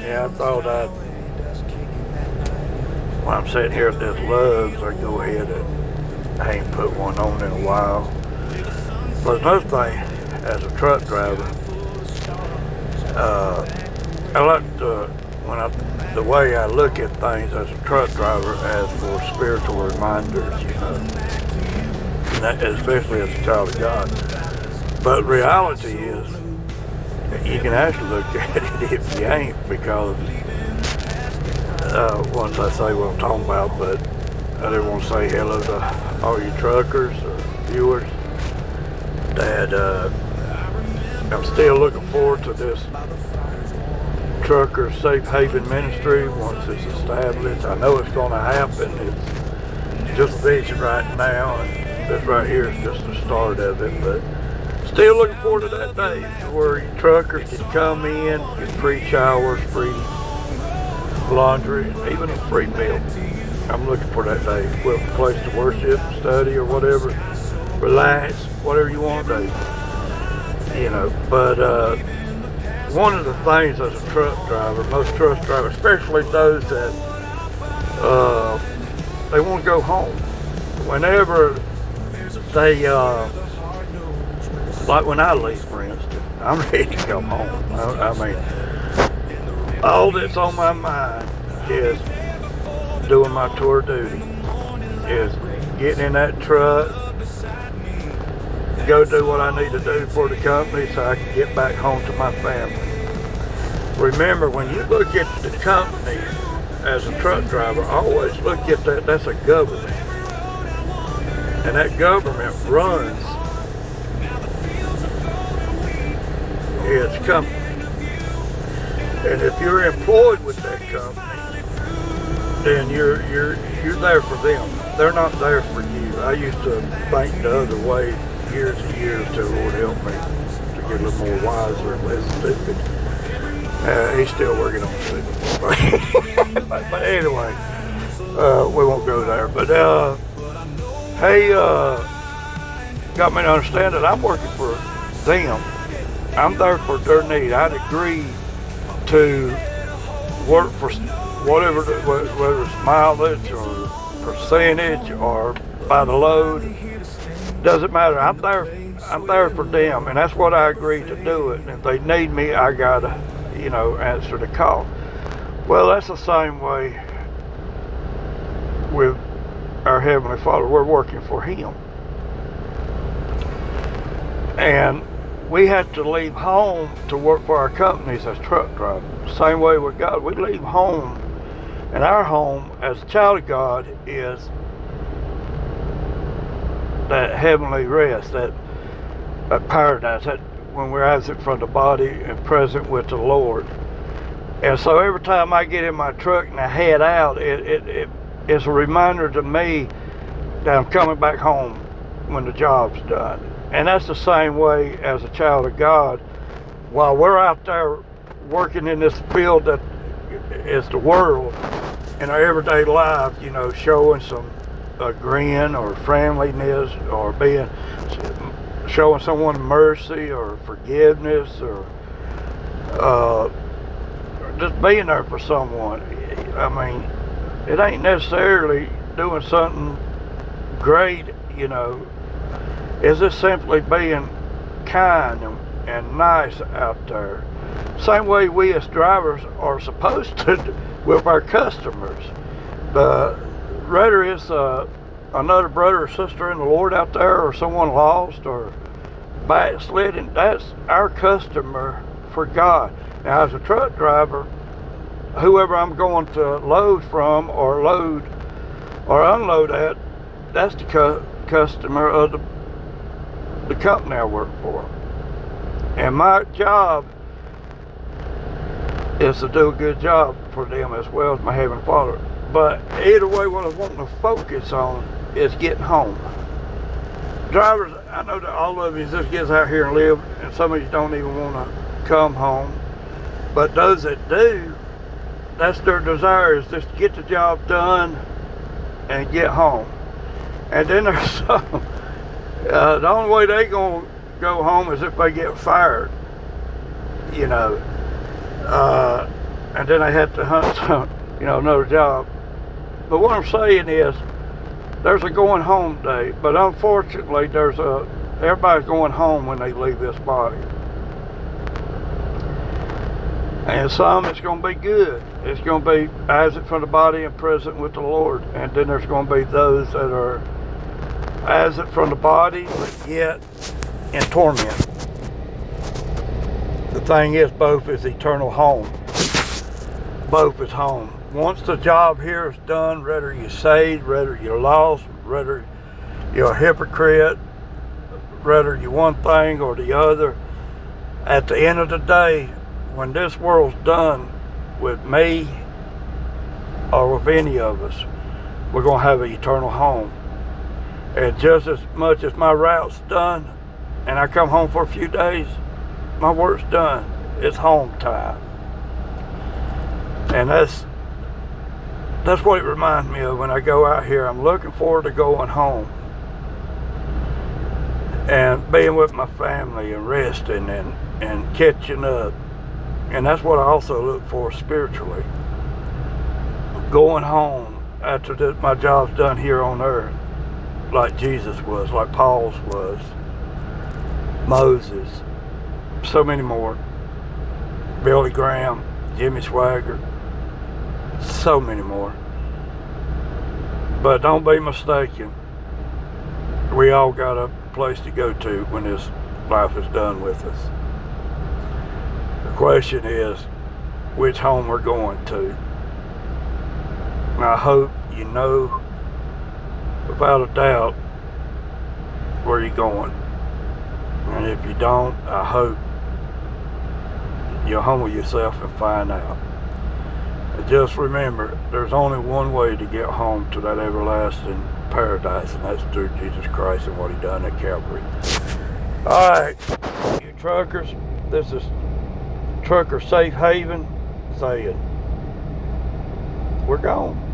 Yeah, I thought when I'm sitting here at this Love's, I'd go ahead and I ain't put one on in a while. But another thing, as a truck driver, uh, I like the way I look at things as a truck driver as for spiritual reminders, and that, especially as a child of God. But reality is, you can actually look at it if you ain't, because once I say what I'm talking about, but I didn't want to say hello to all you truckers or viewers, that I'm still looking forward to this Trucker Safe Haven Ministry once it's established. I know it's going to happen. It's just vision right now, and this right here is just the start of it, but still looking forward to that day where truckers can come in, get free showers, free laundry, even a free meal. I'm looking for that day. Well, a place to worship, study, or whatever, relax, whatever you want to do. But one of the things as a truck driver, most truck drivers, especially those that they want to go home. Whenever they, like when I leave, for instance, I'm ready to come home. I mean, all that's on my mind is doing my tour duty, is getting in that truck, go do what I need to do for the company so I can get back home to my family. Remember, when you look at the company as a truck driver, always look at that, that's a government. And that government runs its company. And if you're employed with that company, then you're there for them. They're not there for you. I used to think the other way years and years till the Lord help me to get a little more wiser and less stupid. He's still working on stupid. but anyway, we won't go there. But hey, got me to understand that I'm working for them. I'm there for their need. I'd agree to work for whatever, whether it's mileage or percentage or by the load. Doesn't matter. I'm there for them, and that's what I agreed to do it. And if they need me, I gotta, answer the call. Well, that's the same way with our Heavenly Father. We're working for Him, and we have to leave home to work for our companies as truck drivers. Same way with God. We leave home, and our home as a child of God is that heavenly rest, that paradise, that when we're absent from the body and present with the Lord. And so every time I get in my truck and I head out, it's a reminder to me that I'm coming back home when the job's done. And that's the same way as a child of God. While we're out there working in this field that is the world, in our everyday life, showing some grin or friendliness, or showing someone mercy or forgiveness, or just being there for someone. I mean, it ain't necessarily doing something great, It's just simply being kind and nice out there. Same way we as drivers are supposed to with our customers. Whether it's another brother or sister in the Lord out there, or someone lost or backsliding, that's our customer for God. Now, as a truck driver, whoever I'm going to load from or load or unload at, that's the customer of the company I work for. And my job is to do a good job for them as well as my Heavenly Father. But either way, what I want to focus on is getting home. Drivers, I know that all of you just get out here and live, and some of you don't even want to come home. But those that do, that's their desire, is just to get the job done and get home. And then there's some, the only way they gonna go home is if they get fired, And and then they have to hunt some, another job. But what I'm saying is, there's a going home day, but unfortunately, everybody's going home when they leave this body. And some, it's going to be good. It's going to be absent from the body and present with the Lord. And then there's going to be those that are absent from the body, but yet in torment. The thing is, both is eternal home. Both is home. Once the job here is done, whether you're saved, whether you're lost, whether you're a hypocrite, whether you're one thing or the other, at the end of the day, when this world's done with me or with any of us, we're going to have an eternal home. And just as much as my route's done and I come home for a few days, my work's done. It's home time. And that's what it reminds me of when I go out here. I'm looking forward to going home and being with my family and resting and catching up. And that's what I also look for spiritually. Going home after my job's done here on earth, like Jesus was, like Paul's was, Moses, so many more, Billy Graham, Jimmy Swaggart, so many more. But don't be mistaken, we all got a place to go to when this life is done with us. The question is, which home we're going to. And I hope you know, without a doubt, where you're going. And if you don't, I hope you'll humble yourself and find out. And just remember, there's only one way to get home to that everlasting paradise, and that's through Jesus Christ and what He done at Calvary. All right, you truckers, this is Trucker Safe Haven saying, we're gone.